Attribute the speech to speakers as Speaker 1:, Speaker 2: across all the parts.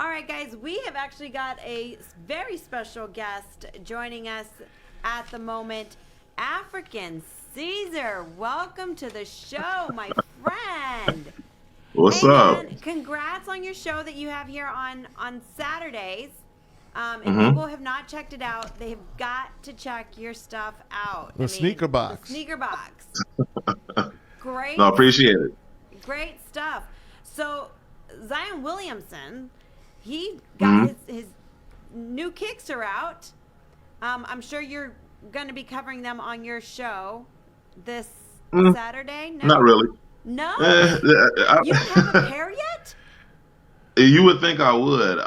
Speaker 1: All right, guys, we have actually got a very special guest joining us at the moment. Afrikan Caesar, welcome to the show, my friend.
Speaker 2: What's
Speaker 1: Hey,
Speaker 2: up?
Speaker 1: man, congrats on your show that you have here on Saturdays. If
Speaker 2: hmm
Speaker 1: people have not checked it out, they have got to check your stuff out.
Speaker 3: The sneaker box.
Speaker 1: The sneaker box. Great,
Speaker 2: No, appreciate it.
Speaker 1: great stuff. So, Zion Williamson, he
Speaker 2: hmm
Speaker 1: got his new kicks are out. I'm sure you're going to be covering them on your show this
Speaker 2: mm
Speaker 1: Saturday.
Speaker 2: Not
Speaker 1: No?
Speaker 2: really.
Speaker 1: No?
Speaker 2: Eh,
Speaker 1: You don't have a pair yet?
Speaker 2: you would think I would.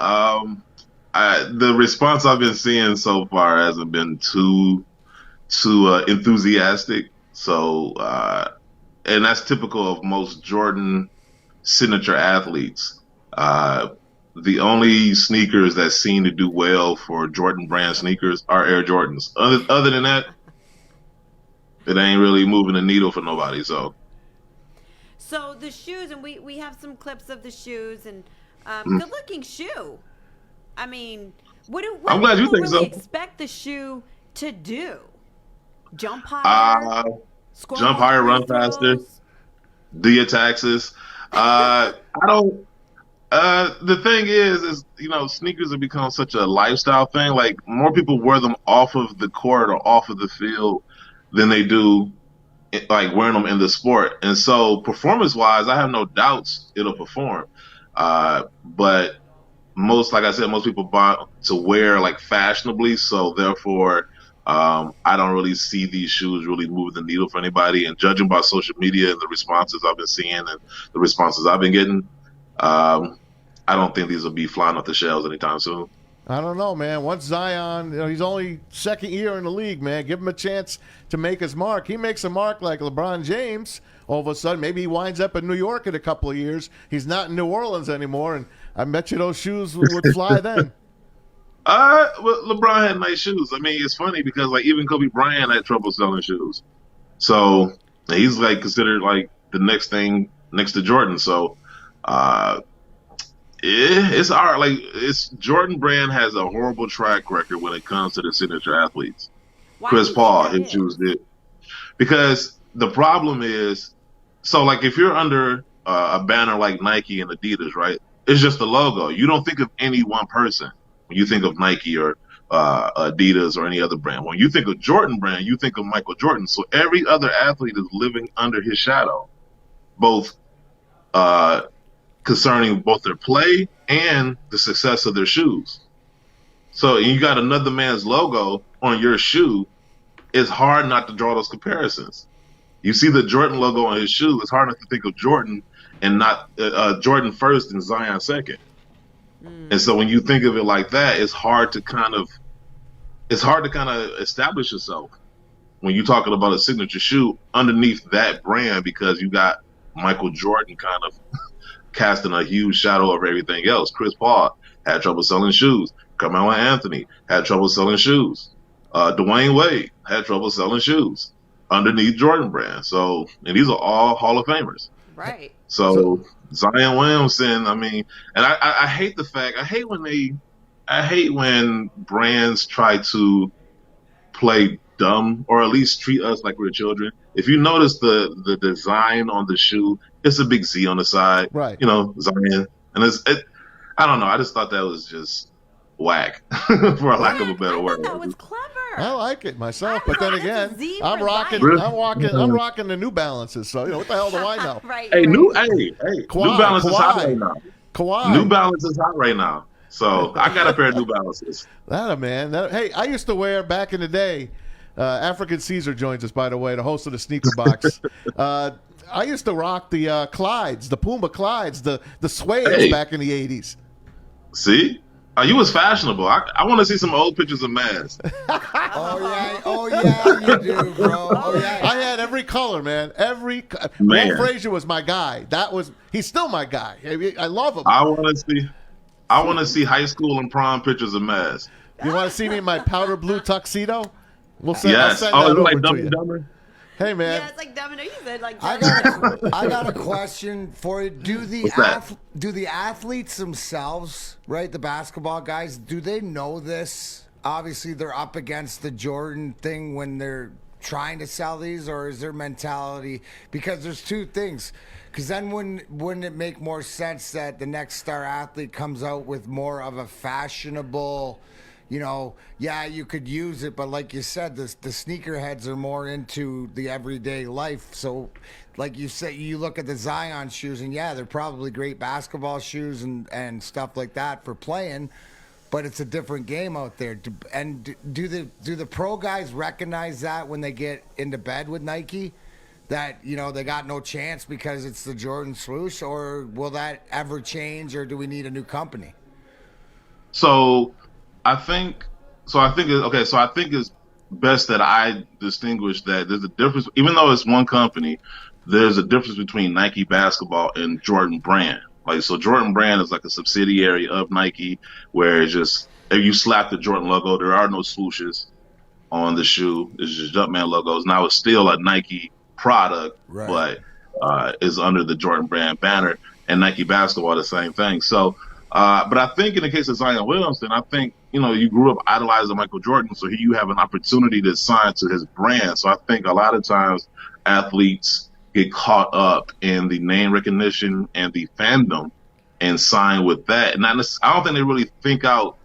Speaker 2: The response I've been seeing so far hasn't been too enthusiastic. So, and that's typical of most Jordan signature athletes. Uh, the only sneakers that seem to do well for Jordan brand sneakers are Air Jordans. Other than that, it ain't really moving the needle for nobody. So,
Speaker 1: So the shoes, and we have some clips of the shoes, and
Speaker 2: mm,
Speaker 1: good looking shoe. I mean, what
Speaker 2: I'm
Speaker 1: do
Speaker 2: glad you
Speaker 1: people
Speaker 2: think
Speaker 1: really
Speaker 2: so.
Speaker 1: expect the shoe to do? Jump higher,
Speaker 2: Uh,
Speaker 1: score
Speaker 2: Jump
Speaker 1: more
Speaker 2: higher,
Speaker 1: free
Speaker 2: run faster,
Speaker 1: throws?
Speaker 2: Taxes. I don't. The thing is sneakers have become such a lifestyle thing. Like more people wear them off of the court or off of the field than they do like wearing them in the sport. And so performance wise, I have no doubts it'll perform. But like I said, most people buy to wear like fashionably. So therefore, I don't really see these shoes really moving the needle for anybody. And judging by social media and the responses I've been seeing and the responses I've been getting, um, I don't think these will be flying off the shelves anytime soon.
Speaker 3: I don't know, man. Once Zion, he's only second year in the league, man. Give him a chance to make his mark. He makes a mark like LeBron James. All of a sudden, maybe he winds up in New York in a couple of years. He's not in New Orleans anymore, and I bet you those shoes would fly then.
Speaker 2: Well, LeBron had nice shoes. I mean, it's funny because like even Kobe Bryant had trouble selling shoes. So he's like considered like the next thing next to Jordan. So uh, it's art. Like it's Jordan Brand has a horrible track record when it comes to the signature athletes.
Speaker 1: Why do
Speaker 2: Chris
Speaker 1: you think
Speaker 2: Paul,
Speaker 1: that
Speaker 2: his
Speaker 1: is?
Speaker 2: shoes did because the problem is so like if you're under a banner like Nike and Adidas, right? It's just the logo. You don't think of any one person when you think of Nike or Adidas or any other brand. When you think of Jordan Brand, you think of Michael Jordan. So every other athlete is living under his shadow, both uh, concerning both their play and the success of their shoes. So you got another man's logo on your shoe. It's hard not to draw those comparisons. You see the Jordan logo on his shoe. It's hard not to think of Jordan and not Jordan first and Zion second. And so when you think of it like that, it's hard to kind of establish yourself when you're talking about a signature shoe underneath that brand because you got Michael Jordan kind of casting a huge shadow over everything else. Chris Paul had trouble selling shoes. Carmelo Anthony had trouble selling shoes. Dwayne Wade had trouble selling shoes underneath Jordan Brand. So, and these are all Hall of Famers.
Speaker 1: Right.
Speaker 3: So,
Speaker 2: So Zion Williamson, I mean, and I hate I hate when brands try to play dumb or at least treat us like we're children. If you notice the design on the shoe, it's a big Z on the side,
Speaker 3: right.
Speaker 2: Zion, and I don't know. I just thought that was just whack, for a lack of a
Speaker 1: Whack.
Speaker 2: better
Speaker 1: I
Speaker 2: word.
Speaker 1: thought that was clever.
Speaker 3: I like it myself,
Speaker 1: I
Speaker 3: but then
Speaker 1: know, that's a
Speaker 3: again,
Speaker 1: Z
Speaker 3: I'm
Speaker 1: for
Speaker 3: rocking,
Speaker 1: Zion.
Speaker 3: I'm rocking the New Balances. So what the hell do I know?
Speaker 1: Right,
Speaker 2: Hey,
Speaker 1: right.
Speaker 2: New
Speaker 3: Kawhi,
Speaker 2: Balance is hot right
Speaker 3: Kawhi,
Speaker 2: now. New
Speaker 3: Kawhi.
Speaker 2: Balance is hot right now. So I got a pair of New Balances.
Speaker 3: That a man. Hey, I used to wear back in the day. Afrikan Caesar joins us, by the way, the host of the Sneaker Box. I used to rock the Clydes, the Puma Clydes, the suedes
Speaker 2: Hey,
Speaker 3: back in the '80s.
Speaker 2: see? You was fashionable. I want to see some old pictures of Maz.
Speaker 4: Oh yeah, you do, bro. Oh yeah.
Speaker 3: I had every color, man. Walt
Speaker 2: Man,
Speaker 3: Frazier was my guy. He's still my guy. I love him.
Speaker 2: I want to see. I want to see high school and prom pictures of Maz.
Speaker 3: You want to see me in my powder blue tuxedo? I'll
Speaker 2: Yes.
Speaker 3: send
Speaker 2: Oh,
Speaker 3: that
Speaker 2: you like
Speaker 3: over to
Speaker 2: Dumb
Speaker 3: you.
Speaker 2: and Dumber?
Speaker 3: Hey, man.
Speaker 1: Yeah, it's like Domino. You said like
Speaker 4: I
Speaker 1: Domino.
Speaker 4: got a question for you. Do the
Speaker 2: What's that?
Speaker 4: athletes themselves, right? The basketball guys, do they know this? Obviously, they're up against the Jordan thing when they're trying to sell these, or is their mentality? Because there's two things. Because then wouldn't it make more sense that the next star athlete comes out with more of a fashionable? Yeah, you could use it, but like you said, the sneakerheads are more into the everyday life. So, like you said, you look at the Zion shoes, and yeah, they're probably great basketball shoes and stuff like that for playing, but it's a different game out there. And do the pro guys recognize that when they get into bed with Nike, that they got no chance because it's the Jordan swoosh, or will that ever change, or do we need a new company?
Speaker 2: So I think it's best that I distinguish that there's a difference, even though it's one company, there's a difference between Nike basketball and Jordan brand. Like, so Jordan brand is like a subsidiary of Nike, where it's just, if you slap the Jordan logo, there are no swooshes on the shoe. It's just Jumpman logos. Now it's still a Nike product,
Speaker 4: right,
Speaker 2: but is under the Jordan brand banner, and Nike basketball the same thing. So, but I think in the case of Zion Williamson, I think, you grew up idolizing Michael Jordan, so here you have an opportunity to sign to his brand. So I think a lot of times athletes get caught up in the name recognition and the fandom and sign with that. And I don't think they really think out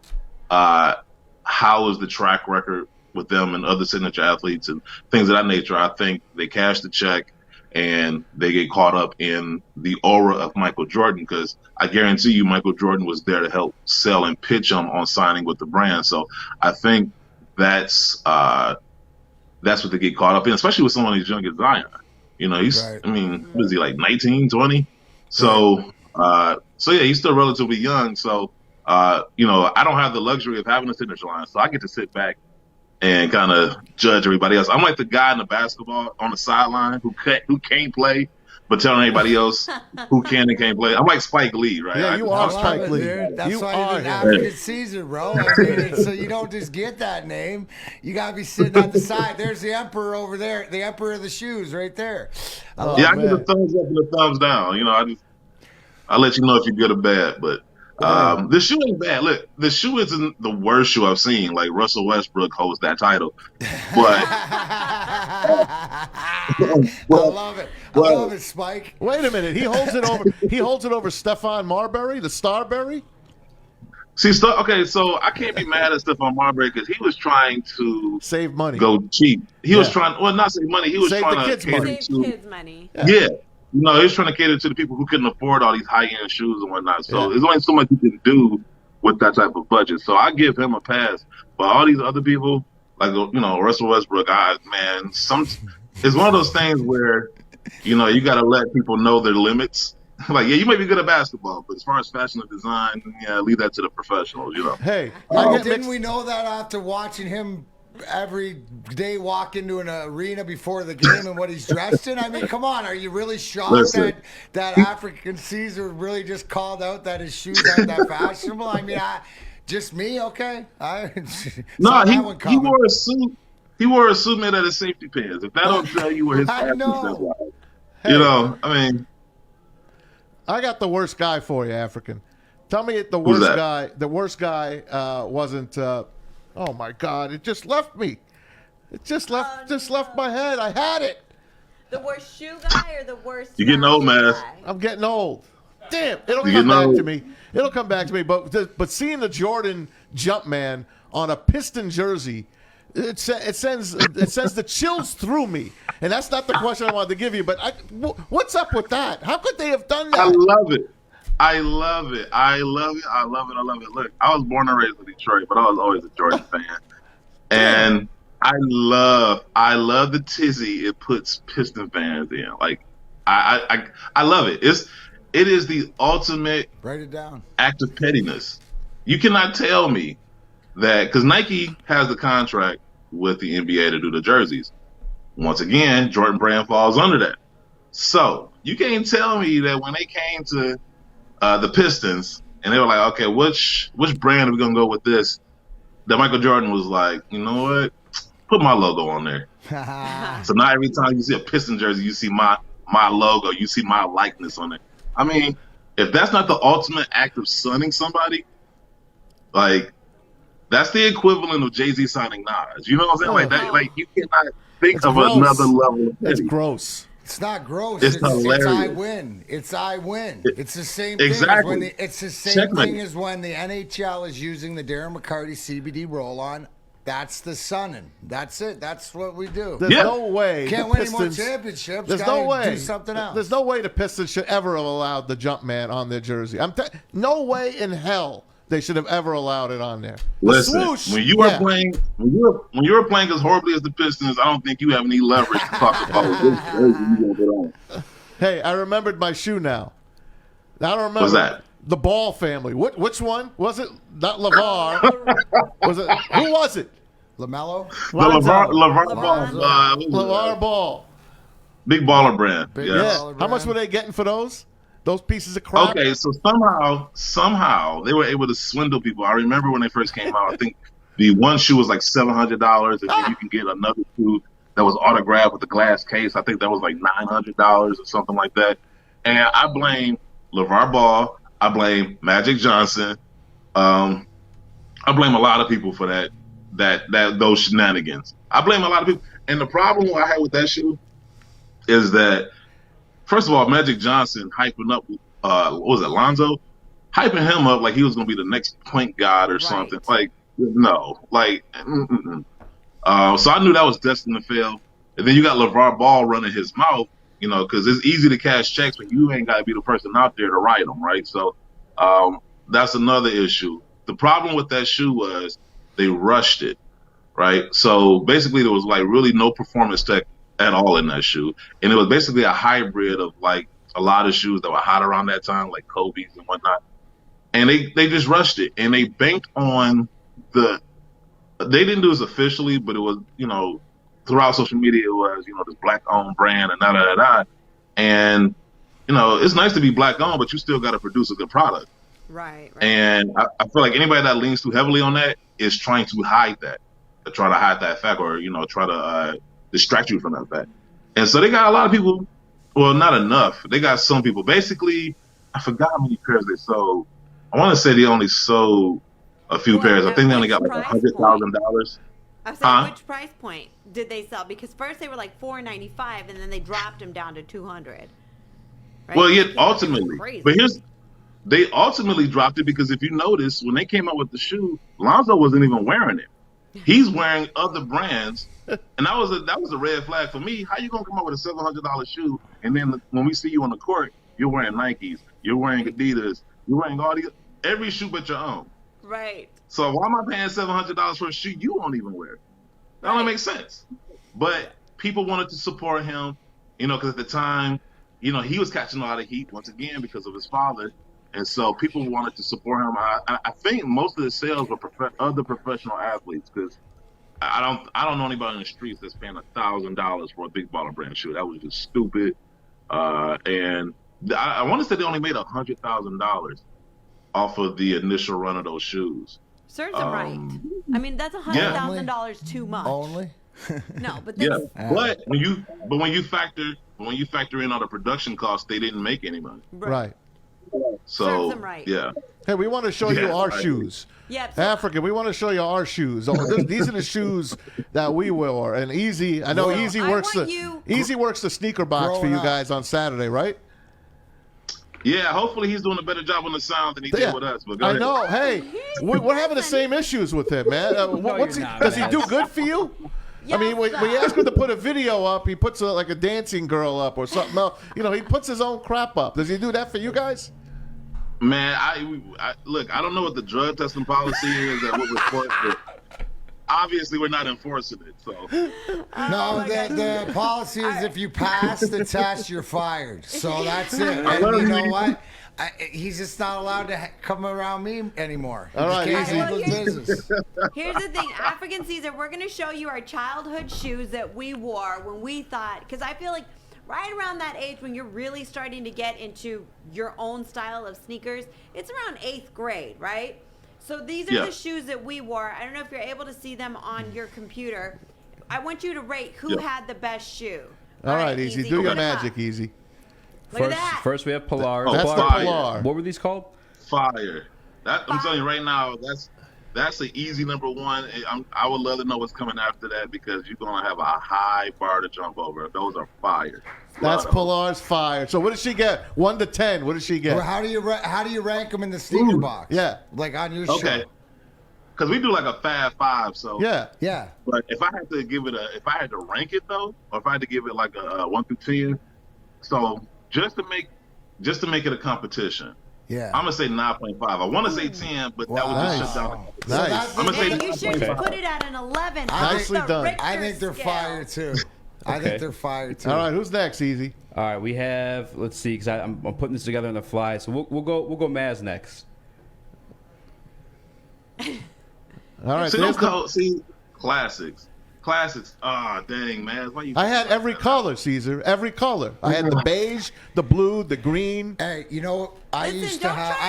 Speaker 2: how is the track record with them and other signature athletes and things of that nature. I think they cash the check and they get caught up in the aura of Michael Jordan, because I guarantee you Michael Jordan was there to help sell and pitch him on signing with the brand. So I think that's what they get caught up in, especially with someone as young as Zion. He's,
Speaker 4: right.
Speaker 2: I mean, what is he, like 19, 20? So, yeah, he's still relatively young. So, I don't have the luxury of having a signature line, so I get to sit back and kind of judge everybody else. I'm like the guy in the basketball on the sideline who can't play, but telling everybody else who can and can't play. I'm like Spike Lee, right?
Speaker 3: Yeah, you are Spike
Speaker 4: it,
Speaker 3: Lee.
Speaker 4: dude. That's
Speaker 3: You
Speaker 4: why
Speaker 3: are
Speaker 4: you're
Speaker 3: him.
Speaker 4: African Caesar, bro. I mean, so you don't just get that name. You got to be sitting at the side. There's the emperor over there, the emperor of the shoes right there.
Speaker 2: I give the thumbs up and the thumbs down. I'll let you know if you're good or bad, but the shoe ain't bad. Look, the shoe isn't the worst shoe I've seen. Like, Russell Westbrook holds that title, but
Speaker 4: I love it. I love it, Spike.
Speaker 3: Wait a minute. He holds it over. He holds it over Stephon Marbury, the Starberry.
Speaker 2: See, okay, so I can't be mad at Stephon Marbury because he was trying to
Speaker 3: Save money.
Speaker 2: go cheap. He was trying, well, not save money. He was
Speaker 3: Save
Speaker 2: trying
Speaker 3: the
Speaker 2: to
Speaker 3: kids'
Speaker 2: cater
Speaker 3: money.
Speaker 1: Save
Speaker 2: to
Speaker 1: kids money.
Speaker 2: Yeah. He was trying to cater to the people who couldn't afford all these high-end shoes and whatnot. So there's only so much you can do with that type of budget. So I give him a pass. But all these other people, like, Russell Westbrook, it's one of those things where, you got to let people know their limits. Like, yeah, you may be good at basketball, but as far as fashion and design, leave that to the professionals,
Speaker 3: Hey,
Speaker 4: Didn't we know that after watching him every day walk into an arena before the game and what he's dressed in? I mean, come on, are you really shocked that African Caesar really just called out that his shoes aren't that fashionable? I mean, just me, okay?
Speaker 2: He wore a suit. He wore a suit made out of safety pins. If that don't tell you where his fashion sense lies,
Speaker 3: Hey. I got the worst guy for you, African. Tell me the worst guy. The worst guy wasn't. Oh my God! It just left me. It just left my head. I had it.
Speaker 1: The worst shoe guy or the worst?
Speaker 2: You're getting old, man.
Speaker 3: I'm getting old. Damn! It'll come back to me. It'll come back to me. But seeing the Jordan Jumpman on a Piston jersey, it sends the chills through me. And that's not the question I wanted to give you. But what's up with that? How could they have done that?
Speaker 2: I love it. Look, I was born and raised in Detroit, but I was always a Jordan fan. And I love the tizzy it puts Piston fans in. Like, I love it. It is the ultimate
Speaker 4: Write it down.
Speaker 2: act of pettiness. You cannot tell me that, because Nike has the contract with the NBA to do the jerseys. Once again, Jordan Brand falls under that. So you can't tell me that when they came to the Pistons and they were like, okay, which brand are we gonna go with this? That Michael Jordan was like, you know what? Put my logo on there. So now every time you see a Piston jersey, you see my logo, you see my likeness on it. I mean, if that's not the ultimate act of sunning somebody, like that's the equivalent of Jay-Z signing Nas. You know what I'm saying? Like that, like you cannot think of
Speaker 3: gross.
Speaker 2: another level.
Speaker 3: It's gross.
Speaker 4: It's not gross.
Speaker 2: It's
Speaker 4: It's
Speaker 2: hilarious.
Speaker 4: I win. It's I win. It's the same thing.
Speaker 2: Exactly.
Speaker 4: It's the same
Speaker 2: Checkmate.
Speaker 4: thing as when the NHL is using the Darren McCarty CBD roll-on. That's the sunning. That's it. That's what we do.
Speaker 3: There's no way.
Speaker 4: Can't
Speaker 3: the
Speaker 4: win any more
Speaker 3: Pistons-
Speaker 4: championships.
Speaker 3: There's
Speaker 4: Gotta
Speaker 3: no way.
Speaker 4: do something else.
Speaker 3: There's no way the Pistons should ever have allowed the Jumpman on their jersey. No way in hell they should have ever allowed it on there. The
Speaker 2: Listen,
Speaker 3: swoosh,
Speaker 2: when you were playing, when you were playing as horribly as the Pistons, I don't think you have any leverage to talk about this jersey you gonna put on.
Speaker 3: Hey, I remembered my shoe now. I don't remember.
Speaker 2: What's that?
Speaker 3: The Ball family. Which one was it? Not LeVar. Was it? Who was it?
Speaker 4: LaMelo?
Speaker 2: The LeVar Ball,
Speaker 3: LeVar Ball.
Speaker 2: big baller brand.
Speaker 4: Big
Speaker 2: Yes.
Speaker 3: Yeah. How much were they getting for those? Those pieces of crap.
Speaker 2: Okay, so somehow they were able to swindle people. I remember when they first came out. I think the one shoe was like $700, and then you can get another shoe that was autographed with a glass case. I think that was like $900 or something like that. And I blame LeVar Ball. I blame Magic Johnson. I blame a lot of people for those shenanigans. I blame a lot of people. And the problem I had with that shoe is that, first of all, Magic Johnson hyping up, what was it, Lonzo? Hyping him up like he was going to be the next point guard or something. Like, no. Like, so I knew that was destined to fail. And then you got LeVar Ball running his mouth, you know, because it's easy to cash checks, but you ain't got to be the person out there to write them, right? So that's another issue. The problem with that shoe was they rushed it, right? So basically there was like really no performance tech at all in that shoe. And it was basically a hybrid of like a lot of shoes that were hot around that time, like Kobe's and whatnot. And they just rushed it. And they banked on they didn't do this officially, but it was, you know, throughout social media, it was, you know, this black-owned brand and da-da-da-da. And, you know, it's nice to be black-owned, but you still got to produce a good product.
Speaker 1: Right.
Speaker 2: And I feel like anybody that leans too heavily on that is trying to hide that, to try to hide that fact, or, you know, try to distract you from that fact. And so they got a lot of people, well, not enough. They got some people. Basically, I forgot how many pairs they sold. I want to say they only sold a few pairs. I think they only got like $100,000.
Speaker 1: I was saying, which price point did they sell? Because first they were like $495, and then they dropped them down to $200. Right?
Speaker 2: Well, yeah, ultimately. But they ultimately dropped it because if you notice, when they came out with the shoe, Lonzo wasn't even wearing it. He's wearing other brands, and that was a red flag for me. How you gonna come up with a $700 shoe, and then when we see you on the court, you're wearing Nikes, you're wearing Adidas, you're wearing every shoe but your own.
Speaker 1: Right.
Speaker 2: So why am I paying $700 for a shoe you won't even wear? That don't make sense. But people wanted to support him, you know, because at the time, you know, he was catching a lot of heat once again because of his father. And so people wanted to support him. I think most of the sales were other professional athletes, because I don't know anybody in the streets that's paying $1,000 for a big baller brand shoe. That was just stupid. And I want to say they only made $100,000 off of the initial run of those shoes.
Speaker 1: Serves them right. I mean, that's $100,000 too much.
Speaker 4: Only?
Speaker 1: No, but
Speaker 2: yeah. But when you factor in all the production costs, they didn't make any money.
Speaker 3: Right.
Speaker 2: So
Speaker 1: serves them right.
Speaker 2: Yeah.
Speaker 3: Hey, we want to show you our shoes.
Speaker 1: Yeah,
Speaker 3: African, we want to show you our shoes. These are the shoes that we wore. And Easy, I know Easy works the sneaker box for you guys on Saturday, right?
Speaker 2: Yeah, hopefully he's doing a better job on the sound than he did with us. But go ahead.
Speaker 3: know. Hey, we're having the same issues with him, man. Does he do good for you? I mean, we ask him to put a video up. He puts like a dancing girl up or something else. You know, he puts his own crap up. Does he do that for you guys?
Speaker 2: Man, I look, I don't know what the drug testing policy is at Woodward Sports, but obviously we're not enforcing it. So
Speaker 4: no, the policy is if you pass the test, you're fired. So that's it. And you know what? He's just not allowed to come around me anymore.
Speaker 3: All right,
Speaker 1: here's the thing, Afrikan Caesar, we're going to show you our childhood shoes that we wore when we thought, because I feel like right around that age when you're really starting to get into your own style of sneakers, it's around 8th grade, right? So these are the shoes that we wore. I don't know if you're able to see them on your computer. I want you to rate who had the best shoe.
Speaker 3: All right, Easy. Do your
Speaker 1: put 'em
Speaker 3: magic,
Speaker 1: up.
Speaker 3: Easy.
Speaker 1: Look at that.
Speaker 5: First we have Pilar.
Speaker 2: Oh,
Speaker 3: That's the
Speaker 2: fire.
Speaker 3: Pilar.
Speaker 5: What were these called?
Speaker 2: Fire. I'm telling you right now, that's an easy number one. I would love to know what's coming after that because you're gonna have a high bar to jump over. Those are fire.
Speaker 3: That's
Speaker 2: Love
Speaker 3: Pilar's fire. So what does she get? 1 to 10. What does she get?
Speaker 4: Well, how do you rank them in the sneaker box?
Speaker 3: Yeah.
Speaker 4: Like on your
Speaker 2: Okay.
Speaker 4: show.
Speaker 2: Because we do like a Fab Five, so
Speaker 3: Yeah.
Speaker 4: Yeah.
Speaker 2: But if I had to if I had to rank it though, or if I had to give it like a 1 through 10, so just to make it a competition,
Speaker 4: Yeah.
Speaker 2: I'm gonna say 9.5. I want to say 10, but that would
Speaker 3: Nice.
Speaker 2: just shut down.
Speaker 4: So
Speaker 3: Nice.
Speaker 4: that's-
Speaker 2: I'm gonna say
Speaker 1: Man, you should
Speaker 5: Okay.
Speaker 1: put it at an 11.
Speaker 3: Nicely
Speaker 1: That's the
Speaker 3: done.
Speaker 1: Richter
Speaker 4: I think they're
Speaker 1: scale.
Speaker 4: fire too. I
Speaker 5: Okay.
Speaker 4: think they're fire too.
Speaker 3: All right, who's next, Easy?
Speaker 5: All right, we have. Let's see, because I'm putting this together on the fly. So we'll go Maz next.
Speaker 3: All right,
Speaker 2: See,
Speaker 3: there's
Speaker 2: classics. Ah, dang, man. Why you?
Speaker 3: I had every color, Caesar. Every color. I had the beige, the blue, the green.
Speaker 4: Hey, you know, I
Speaker 1: Listen,
Speaker 4: used to
Speaker 1: don't
Speaker 4: have
Speaker 1: try to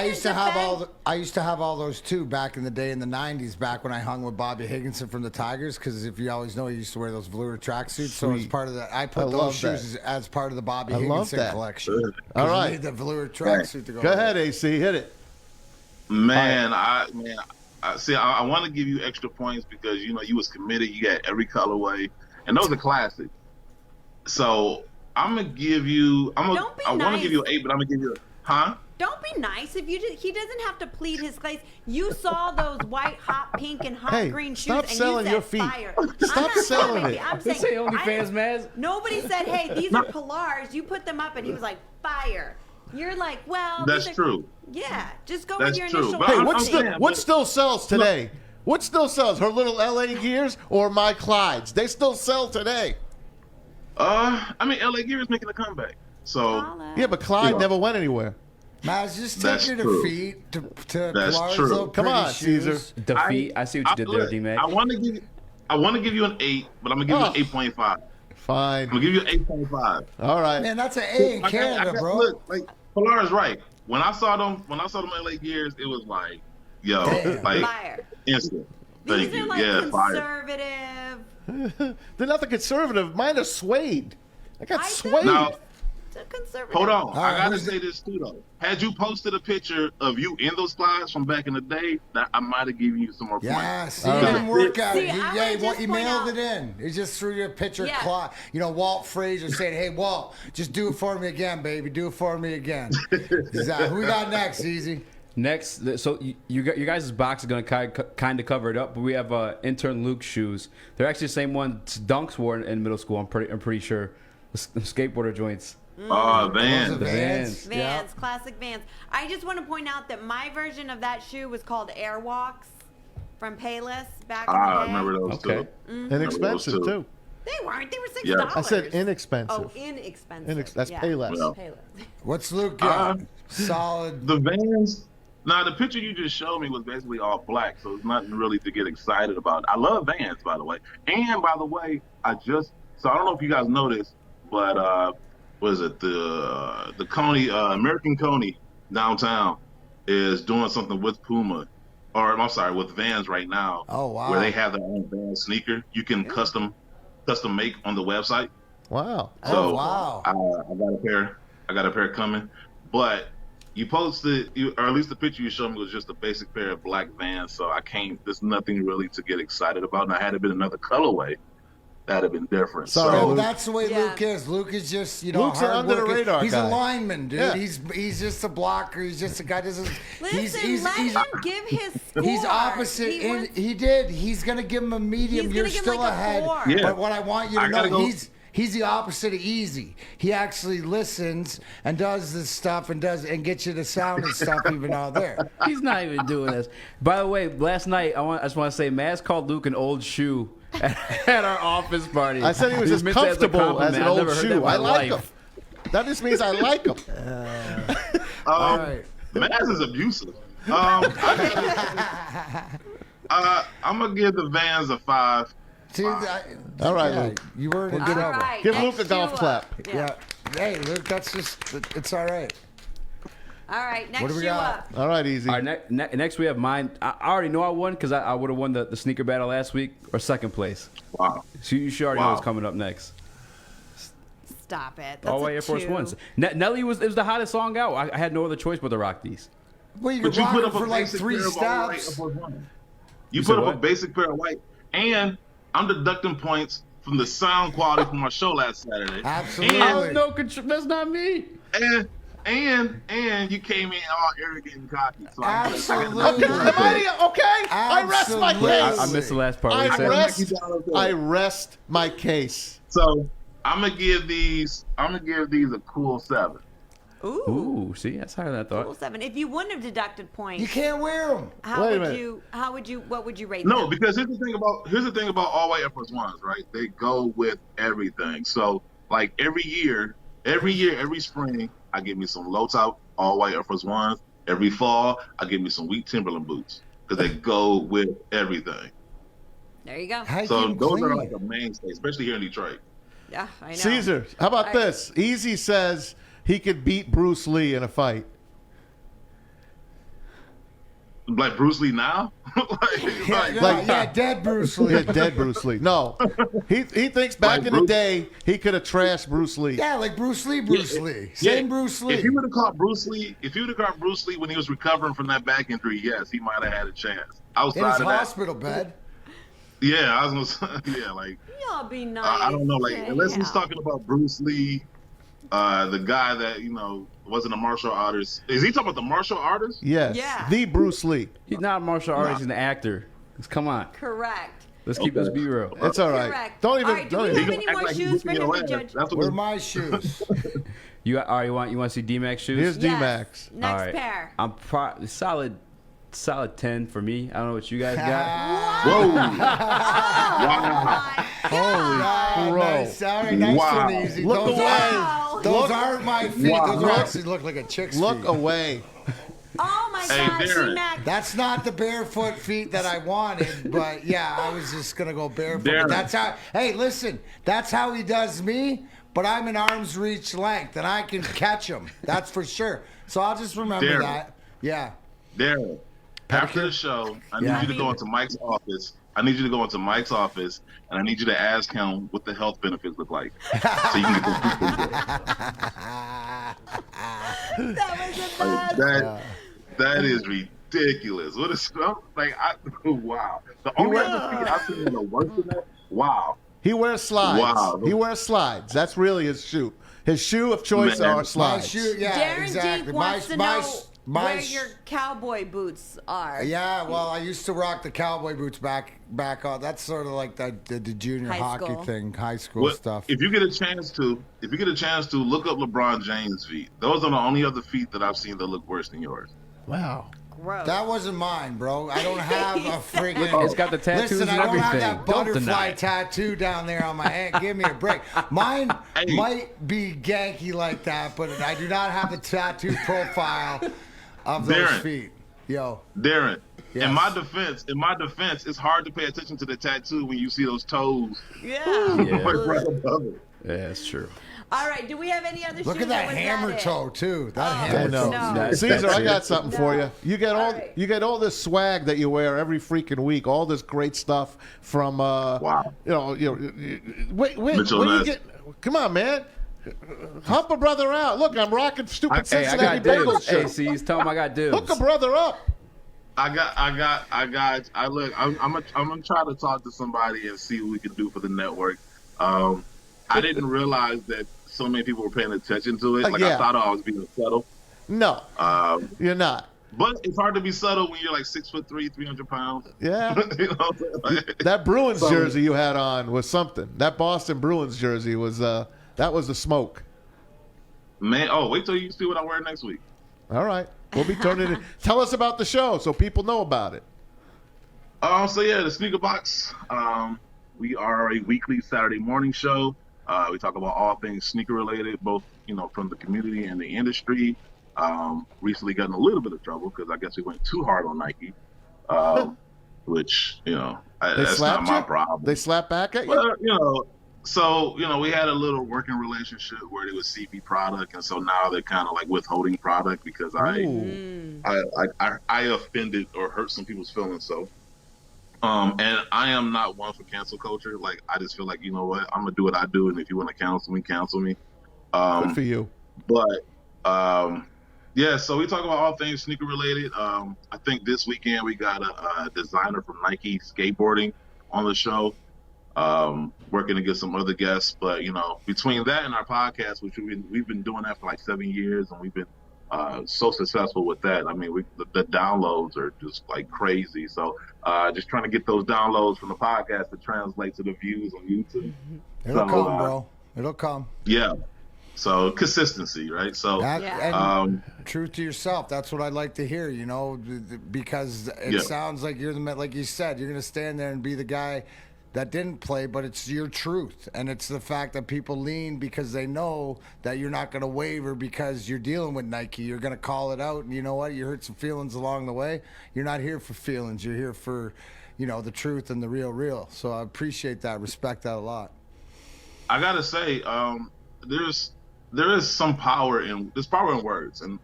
Speaker 4: I used to have all those too back in the day in the 90s, back when I hung with Bobby Higginson from the Tigers, because if you always know, he used to wear those velour tracksuits. So as
Speaker 3: Sweet.
Speaker 4: part of that, I put
Speaker 3: I love
Speaker 4: those shoes as part of the Bobby
Speaker 3: I love
Speaker 4: Higginson
Speaker 3: that.
Speaker 4: collection.
Speaker 2: Good.
Speaker 3: All
Speaker 4: 'Cause you
Speaker 3: right.
Speaker 4: need the velour tracksuit to go.
Speaker 3: Go
Speaker 4: with
Speaker 3: ahead,
Speaker 4: it.
Speaker 3: AC. Hit it.
Speaker 2: Man, I want to give you extra points because you was committed. You got every colorway, and those are classics. So I'm gonna give you. I want to
Speaker 1: nice.
Speaker 2: give you an 8, but I'm gonna give you
Speaker 1: Don't be nice. If he doesn't have to plead his case. You saw those white, hot pink, and hot
Speaker 3: Hey,
Speaker 1: green shoes,
Speaker 3: stop
Speaker 1: and
Speaker 3: selling
Speaker 1: you said
Speaker 3: your feet.
Speaker 1: fire.
Speaker 3: Stop
Speaker 1: I'm not
Speaker 3: selling
Speaker 1: saying
Speaker 3: it.
Speaker 1: I'm
Speaker 5: This
Speaker 1: saying
Speaker 5: ain't OnlyFans, Maz.
Speaker 1: Nobody said, "Hey, these are Pilars." You put them up, and he was like, "Fire." You're like, "Well,
Speaker 2: That's
Speaker 1: these are-"
Speaker 2: true.
Speaker 1: Yeah, just go
Speaker 2: That's
Speaker 1: with your
Speaker 2: true.
Speaker 1: initial.
Speaker 2: But
Speaker 3: Hey,
Speaker 2: I'm
Speaker 1: rating.
Speaker 3: what still sells today? What still sells? Her little LA Gears or my Clydes? They still sell today.
Speaker 2: I mean, LA Gear is making a comeback. So
Speaker 1: Holla.
Speaker 3: Yeah, but Clyde never went anywhere.
Speaker 4: Maz, just
Speaker 2: That's
Speaker 4: take your
Speaker 2: true.
Speaker 4: defeat to
Speaker 2: That's
Speaker 4: Pilar's
Speaker 2: true.
Speaker 4: little
Speaker 3: Come
Speaker 4: pretty
Speaker 3: on,
Speaker 4: shoes.
Speaker 3: Caesar.
Speaker 5: Defeat. I see what you did there, D-Mac.
Speaker 2: I want to give you an 8, but I'm gonna give you an 8.5. I'm
Speaker 3: Fine.
Speaker 2: gonna give you an 8.5.
Speaker 3: All right.
Speaker 4: Man, that's an A in Canada, bro.
Speaker 2: Look, like Pilar is right. When I saw them LA Gears, it was like, yo,
Speaker 4: Damn.
Speaker 2: like
Speaker 1: Fire.
Speaker 2: instant.
Speaker 1: These
Speaker 2: Thank
Speaker 1: are
Speaker 2: you.
Speaker 1: like
Speaker 2: Yeah, fire.
Speaker 1: conservative.
Speaker 3: They're not the conservative. Mine are suede. I got
Speaker 1: I
Speaker 3: suede.
Speaker 2: Now,
Speaker 1: It's a conservative.
Speaker 2: hold on.
Speaker 4: right,
Speaker 2: I gotta
Speaker 4: who's-
Speaker 2: say this too, though. Had you posted a picture of you in those slides from back in the day, that I might have given you some more points.
Speaker 4: Yeah, see,
Speaker 3: All
Speaker 4: it
Speaker 3: right.
Speaker 4: didn't work out.
Speaker 1: See, I
Speaker 4: He
Speaker 1: wanna just point
Speaker 4: mailed
Speaker 1: out-
Speaker 4: it in. He just threw you a picture
Speaker 1: Yeah.
Speaker 4: of Walt Frazier saying, "Hey, Walt, just do it for me again, baby. Do it for me again." Who we got next, Easy?
Speaker 5: Next, so you got your guys' box is going to kind of cover it up, but we have intern Luke's shoes. They're actually the same ones Dunks wore in middle school. I'm pretty sure the skateboarder joints.
Speaker 2: Oh,
Speaker 4: Those are
Speaker 2: man.
Speaker 4: Vans.
Speaker 1: Vans,
Speaker 4: Yeah.
Speaker 1: classic Vans. I just want to point out that my version of that shoe was called Airwalks from Payless back in the day.
Speaker 2: I remember those
Speaker 5: Okay.
Speaker 2: too.
Speaker 3: Inexpensive,
Speaker 2: Those two.
Speaker 3: too.
Speaker 1: They weren't. They were $6.
Speaker 2: Yeah.
Speaker 3: I said inexpensive.
Speaker 1: Oh, inexpensive.
Speaker 3: That's
Speaker 1: yeah.
Speaker 3: Payless.
Speaker 2: Well.
Speaker 1: Payless.
Speaker 4: What's Luke got?
Speaker 2: Uh,
Speaker 4: Solid.
Speaker 2: The Vans. Now, the picture you just showed me was basically all black, so it's nothing really to get excited about. I love Vans, by the way. And, by the way, so I don't know if you guys know this, but was it the Coney, American Coney downtown is doing something with Puma, or I'm sorry, with Vans right now.
Speaker 4: Oh, wow.
Speaker 2: Where they have their own Vans sneaker. You can custom make on the website.
Speaker 3: Wow.
Speaker 2: So
Speaker 4: Oh, wow.
Speaker 2: I got a pair coming, but you posted, or at least the picture you showed me was just a basic pair of black Vans. So there's nothing really to get excited about. And I had it been another colorway, that'd have been different.
Speaker 3: Sorry,
Speaker 2: so
Speaker 3: Luke.
Speaker 4: That's the way
Speaker 1: Yeah.
Speaker 4: Luke is. Luke is just,
Speaker 3: Luke's an
Speaker 4: hard
Speaker 3: under the
Speaker 4: working.
Speaker 3: radar
Speaker 4: He's
Speaker 3: guy.
Speaker 4: a lineman, dude.
Speaker 3: Yeah.
Speaker 4: He's just a blocker. He's just a guy. Doesn't.
Speaker 1: Listen, let him give his score.
Speaker 4: He's opposite.
Speaker 1: He wants-
Speaker 4: He did. He's gonna give him a medium.
Speaker 1: He's
Speaker 4: You're
Speaker 1: gonna give him
Speaker 4: still
Speaker 1: like a
Speaker 4: ahead.
Speaker 1: 4.
Speaker 2: Yeah.
Speaker 4: But what I want you to
Speaker 2: I gotta
Speaker 4: know,
Speaker 2: go-
Speaker 4: he's the opposite of easy. He actually listens and does this stuff and gets you the sound and stuff even out there.
Speaker 5: He's not even doing this. By the way, last night I just want to say, Maz called Luke an old shoe at our office party.
Speaker 3: I said he was as
Speaker 5: meant that as a
Speaker 3: comfortable as
Speaker 5: compliment.
Speaker 3: an
Speaker 5: I've
Speaker 3: old
Speaker 5: never heard that
Speaker 3: shoe.
Speaker 5: in my
Speaker 3: I like
Speaker 5: life.
Speaker 3: him. That just means I like him.
Speaker 4: All right.
Speaker 2: Maz is abusive. I'm gonna give the Vans a 5.
Speaker 4: See,
Speaker 3: All right,
Speaker 4: yeah,
Speaker 3: Luke.
Speaker 4: you were in
Speaker 1: All
Speaker 4: trouble.
Speaker 1: right,
Speaker 3: Give
Speaker 1: next
Speaker 3: Luke a golf
Speaker 1: shoe
Speaker 3: clap.
Speaker 1: up.
Speaker 4: Yeah. Hey, Luke, that's just, it's all right.
Speaker 1: All right, next
Speaker 4: What do we
Speaker 1: shoe
Speaker 4: got?
Speaker 1: up.
Speaker 3: All right, easy.
Speaker 5: All right, next we have mine. I already know I won because I would have won the sneaker battle last week or second place.
Speaker 2: Wow.
Speaker 5: So you should already know what's coming up next.
Speaker 1: Stop it. That's
Speaker 5: All White
Speaker 1: a
Speaker 5: Air Force
Speaker 1: 2.
Speaker 5: Ones. Nelly was the hottest song out. I had no other choice but to rock these.
Speaker 4: Well, you
Speaker 2: But
Speaker 4: could
Speaker 2: you
Speaker 4: rock
Speaker 2: put
Speaker 4: it
Speaker 2: up a
Speaker 4: for like
Speaker 2: basic
Speaker 4: 3
Speaker 2: pair of all white
Speaker 4: steps.
Speaker 2: Air Force Ones. You
Speaker 5: said
Speaker 2: put up
Speaker 5: what?
Speaker 2: a basic pair of white, and I'm deducting points from the sound quality from our show last Saturday.
Speaker 4: Absolutely.
Speaker 5: I have no control. That's not me.
Speaker 2: And you came in all arrogant and cocky. So
Speaker 4: Absolutely.
Speaker 3: I rest my
Speaker 4: Absolutely.
Speaker 3: case.
Speaker 5: I missed the last part. What you said?
Speaker 3: I rest my case.
Speaker 2: So I'm gonna give these a cool 7.
Speaker 1: Ooh.
Speaker 5: Ooh, see, that's higher than I
Speaker 1: Cool
Speaker 5: thought.
Speaker 1: 7. If you wouldn't have deducted points,
Speaker 4: You can't wear them.
Speaker 1: what would you rate
Speaker 2: No,
Speaker 1: them?
Speaker 2: because here's the thing about all white Air Force Ones, right? They go with everything. So like every year, every spring, I get me some low top all white Air Force Ones. Every fall, I get me some wheat Timberland boots because they go with everything.
Speaker 1: There you go.
Speaker 4: How you
Speaker 2: So
Speaker 4: keep 'em
Speaker 2: those are
Speaker 4: clean?
Speaker 2: like a mainstay, especially here in Detroit.
Speaker 1: Yeah, I know.
Speaker 3: Caesar, how about
Speaker 1: I-
Speaker 3: this? Easy says he could beat Bruce Lee in a fight.
Speaker 2: Like Bruce Lee now?
Speaker 4: Dead Bruce Lee.
Speaker 3: Yeah, dead Bruce Lee. No, he thinks back
Speaker 2: Like
Speaker 3: in the
Speaker 2: Bruce-
Speaker 3: day he could have trashed Bruce Lee.
Speaker 4: Yeah, like Bruce Lee.
Speaker 2: Yeah.
Speaker 4: Same Bruce Lee.
Speaker 2: If he would have caught Bruce Lee, when he was recovering from that back injury, yes, he might have had a chance.
Speaker 4: in
Speaker 2: Outside
Speaker 4: his
Speaker 2: of that,
Speaker 4: hospital bed.
Speaker 2: yeah, I was gonna say, yeah, like
Speaker 1: Y'all be nice.
Speaker 2: I don't know, like
Speaker 1: Yeah,
Speaker 2: unless he's
Speaker 1: yeah.
Speaker 2: talking about Bruce Lee, the guy that wasn't a martial artist. Is he talking about the martial artist?
Speaker 3: Yes,
Speaker 1: Yeah.
Speaker 3: the Bruce Lee.
Speaker 5: He's not a martial artist. He's an actor. Come on.
Speaker 1: Correct.
Speaker 5: Let's let's be real.
Speaker 3: It's all right.
Speaker 1: Correct.
Speaker 3: Don't even.
Speaker 1: All right, do
Speaker 3: don't
Speaker 1: we
Speaker 3: even.
Speaker 1: have any more shoes for him to judge?
Speaker 2: That's
Speaker 4: Where are
Speaker 2: what
Speaker 4: my shoes?
Speaker 5: You want to see D-Max shoes?
Speaker 3: Here's
Speaker 1: Yes.
Speaker 3: D-Max.
Speaker 1: Next
Speaker 5: All right.
Speaker 1: pair.
Speaker 5: I'm solid 10 for me. I don't know what you guys got.
Speaker 2: Whoa!
Speaker 1: My God.
Speaker 3: Bro.
Speaker 4: Nice. All right, nice
Speaker 2: Wow.
Speaker 4: one, Easy.
Speaker 3: Look
Speaker 4: those
Speaker 3: away.
Speaker 1: Wow.
Speaker 4: Those aren't my feet.
Speaker 2: Wow.
Speaker 4: Those actually look like a chick's
Speaker 3: Look
Speaker 4: feet.
Speaker 3: away.
Speaker 1: Oh my
Speaker 2: Hey,
Speaker 1: God,
Speaker 2: Darren.
Speaker 1: T-Mac.
Speaker 4: That's not the barefoot feet that I wanted, but yeah, I was just gonna go barefoot. But
Speaker 2: Darren.
Speaker 4: that's how. Hey, listen, that's how he does me. But I'm in arm's reach length, and I can catch him. That's for sure. So I'll just remember
Speaker 2: Darren.
Speaker 4: that. Yeah.
Speaker 2: Darren, after the show, I need
Speaker 4: Yeah.
Speaker 2: you to go into Mike's office. I need you to go into Mike's office, and I need you to ask him what the health benefits look like, so you can get those people.
Speaker 1: That was the best.
Speaker 2: That is ridiculous. What is wow? The only other feet I've seen that are worse than that. Wow.
Speaker 3: He wears slides.
Speaker 2: Wow.
Speaker 3: He wears slides. That's really his shoe. His shoe of choice
Speaker 2: Man.
Speaker 3: are
Speaker 4: My
Speaker 3: slides.
Speaker 4: shoe. Yeah,
Speaker 1: Darren
Speaker 4: exactly.
Speaker 1: Deep wants to
Speaker 4: my,
Speaker 1: know
Speaker 4: my,
Speaker 1: where your cowboy boots are.
Speaker 4: Yeah, well, I used to rock the cowboy boots back on. That's sort of like the junior
Speaker 1: High
Speaker 4: hockey
Speaker 1: school.
Speaker 4: thing, high school
Speaker 2: What-
Speaker 4: stuff.
Speaker 2: If you get a chance to look up LeBron James' feet, those are the only other feet that I've seen that look worse than yours.
Speaker 3: Wow.
Speaker 1: Gross.
Speaker 4: That wasn't mine, bro. I don't have a freaking.
Speaker 5: It's got the tattoos
Speaker 4: Listen,
Speaker 5: and
Speaker 4: I don't have
Speaker 5: everything.
Speaker 4: that
Speaker 5: Don't deny
Speaker 4: butterfly
Speaker 5: it.
Speaker 4: tattoo down there on my hand. Give me a break. Mine
Speaker 2: Hey.
Speaker 4: might be ganky like that, but I do not have the tattoo profile of those
Speaker 2: Darren.
Speaker 4: feet. Yo.
Speaker 2: Darren,
Speaker 4: Yes.
Speaker 2: in my defense, it's hard to pay attention to the tattoo when you see those toes
Speaker 1: Yeah.
Speaker 2: right above it.
Speaker 5: Yeah, that's true.
Speaker 1: All right. Do we have any other
Speaker 4: Look
Speaker 1: shoes?
Speaker 4: at that
Speaker 1: or was
Speaker 4: hammer
Speaker 1: it?
Speaker 4: toe too. That
Speaker 1: Oh.
Speaker 3: I
Speaker 4: hammer
Speaker 3: know.
Speaker 4: toe.
Speaker 1: No.
Speaker 3: Caesar,
Speaker 5: That's
Speaker 3: I got
Speaker 5: it.
Speaker 3: something for you. You get all
Speaker 1: right.
Speaker 3: you get all this swag that you wear every freaking week. All this great stuff from
Speaker 2: Wow.
Speaker 3: wait,
Speaker 2: Mitchell
Speaker 3: when you
Speaker 2: Ness.
Speaker 3: get, come on, man. Help a brother out. Look, I'm rocking stupid
Speaker 5: Hey, I
Speaker 3: Cincinnati
Speaker 5: got
Speaker 3: Bengals
Speaker 5: dibs. Hey,
Speaker 3: shirt.
Speaker 5: see, he's telling him I got dibs.
Speaker 3: Hook a brother up.
Speaker 2: I'm gonna try to talk to somebody and see what we can do for the network. I didn't realize that so many people were paying attention to it. Like
Speaker 3: yeah.
Speaker 2: I thought I was being subtle.
Speaker 3: No, you're not.
Speaker 2: But it's hard to be subtle when you're like 6'3", 300 pounds.
Speaker 3: Yeah.
Speaker 2: You know what I'm saying?
Speaker 3: That Bruins
Speaker 2: So-
Speaker 3: jersey you had on was something. That Boston Bruins jersey was that was the smoke.
Speaker 2: Man, wait till you see what I wear next week.
Speaker 3: All right. We'll be turning it. Tell us about the show so people know about it.
Speaker 2: So yeah, the Sneaker Box. We are a weekly Saturday morning show. We talk about all things sneaker related, both from the community and the industry. Recently got in a little bit of trouble because I guess we went too hard on Nike, which that's not
Speaker 3: slapped
Speaker 2: my
Speaker 3: you?
Speaker 2: problem.
Speaker 3: They slap back at you?
Speaker 2: Well, So, we had a little working relationship where it was CP product, and so now they're kind of like withholding product because
Speaker 3: Ooh.
Speaker 2: I offended or hurt some people's feelings. So, and I am not one for cancel culture. Like, I just feel like, you know what, I'm gonna do what I do, and if you want to cancel me, cancel me.
Speaker 3: Good for you.
Speaker 2: But yeah, so we talk about all things sneaker related. I think this weekend we got a designer from Nike skateboarding on the show. Working to get some other guests, but between that and our podcast, which we've been doing that for like 7 years, and we've been so successful with that. I mean, the downloads are just like crazy. So just trying to get those downloads from the podcast to translate to the views on YouTube.
Speaker 4: It'll come, bro. It'll come.
Speaker 2: Yeah. So consistency, right? So
Speaker 4: and truth to yourself. That's what I'd like to hear. Because it sounds like you're like you said, you're gonna stand there and be the guy that didn't play, but it's your truth. And it's the fact that people lean because they know that you're not going to waver because you're dealing with Nike. You're going to call it out. And you know what? You hurt some feelings along the way. You're not here for feelings. You're here for, the truth and the real. So I appreciate that. Respect that a lot.
Speaker 2: I got to say, there is some power there's power in words, and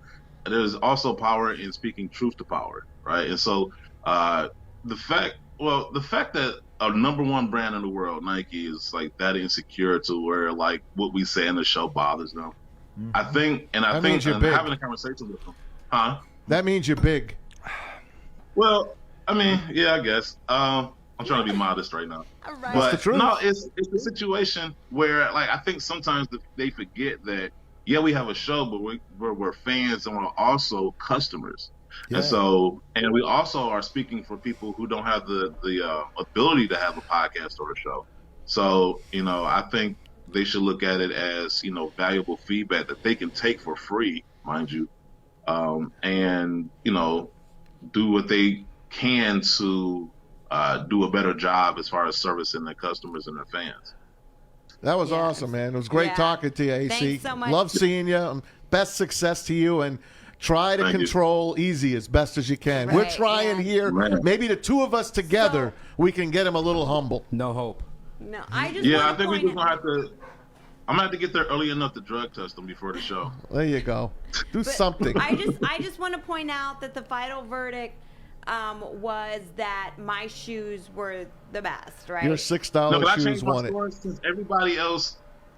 Speaker 2: there's also power in speaking truth to power, right? And so the fact that a number one brand in the world, Nike, is like that insecure to where like what we say in the show bothers them. Mm-hmm. I think having a conversation with them,
Speaker 3: That means you're big.
Speaker 2: Well, I mean, yeah, I guess. I'm trying to be modest right now.
Speaker 1: All right.
Speaker 2: But no, it's a situation where like I think sometimes they forget that we have a show, but we're fans and we're also customers. Yeah. And we also are speaking for people who don't have the ability to have a podcast or a show. So, I think they should look at it as, valuable feedback that they can take for free, mind you, and, do what they can to do a better job as far as servicing their customers and their fans.
Speaker 3: That was awesome, man. It was great talking to you, AC.
Speaker 1: Thanks so much.
Speaker 3: Love seeing you. Best success to you, and try to control Easy as best as you can.
Speaker 1: Right,
Speaker 3: we're trying here.
Speaker 2: Right.
Speaker 3: Maybe the two of us together, we can get him a little humble.
Speaker 5: No hope.
Speaker 1: No, I think
Speaker 2: we're just gonna have to. I'm gonna have to get there early enough to drug test them before the show.
Speaker 3: There you go. Do something.
Speaker 1: I just want to point out that the final verdict was that my shoes were the best, right?
Speaker 3: Your $6 shoes won it.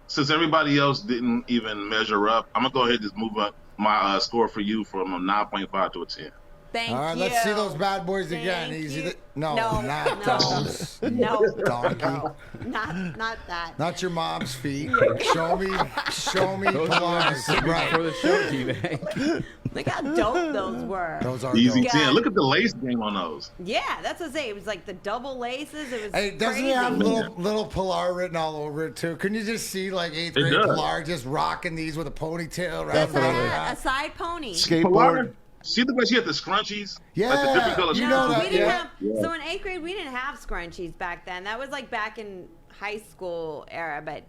Speaker 2: Since everybody else didn't even measure up, I'm gonna go ahead and just move up my score for you from a 9.5 to a 10.
Speaker 1: Thank you.
Speaker 4: All right, let's see those bad boys again. Easy. No, not those.
Speaker 1: No,
Speaker 4: donkey.
Speaker 1: No, not that.
Speaker 4: Not your mom's feet. Show me Pilates. Right.
Speaker 5: For the show, T-Bag.
Speaker 1: Look how dope those were.
Speaker 4: Those are
Speaker 2: easy
Speaker 4: dope.
Speaker 2: 10. Look at the lace game on those.
Speaker 1: Yeah, that's what I say. It was like the double laces. It was
Speaker 4: Hey, doesn't
Speaker 1: crazy.
Speaker 4: it have little Pilar written all over it too? Can you just see like 8th grade Pilar just rocking these with a ponytail? Right?
Speaker 3: Definitely.
Speaker 1: A side pony.
Speaker 3: Skateboard.
Speaker 2: See the way she had the scrunchies?
Speaker 4: Yeah,
Speaker 2: Like the different color
Speaker 4: you
Speaker 2: scrunchies?
Speaker 4: know that,
Speaker 1: we didn't
Speaker 4: yeah.
Speaker 1: have. So in 8th grade, we didn't have scrunchies back then. That was like back in high school era. But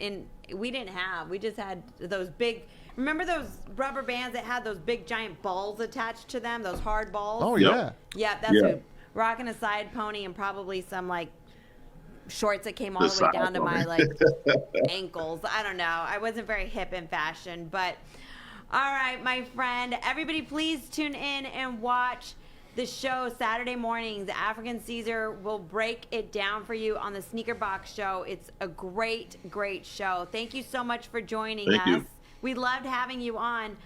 Speaker 1: we didn't have. We just had those big. Remember those rubber bands that had those big giant balls attached to them? Those hard balls.
Speaker 3: Oh yeah.
Speaker 1: Yeah, that's what. Rocking a side pony and probably some like shorts that came all the way down to my like ankles. I don't know. I wasn't very hip in fashion, but. All right, my friend. Everybody, please tune in and watch the show Saturday mornings. Afrikan Caesar will break it down for you on the Sneaker Box Show. It's a great, great show. Thank you so much for joining us.
Speaker 2: You.
Speaker 1: We loved having you on.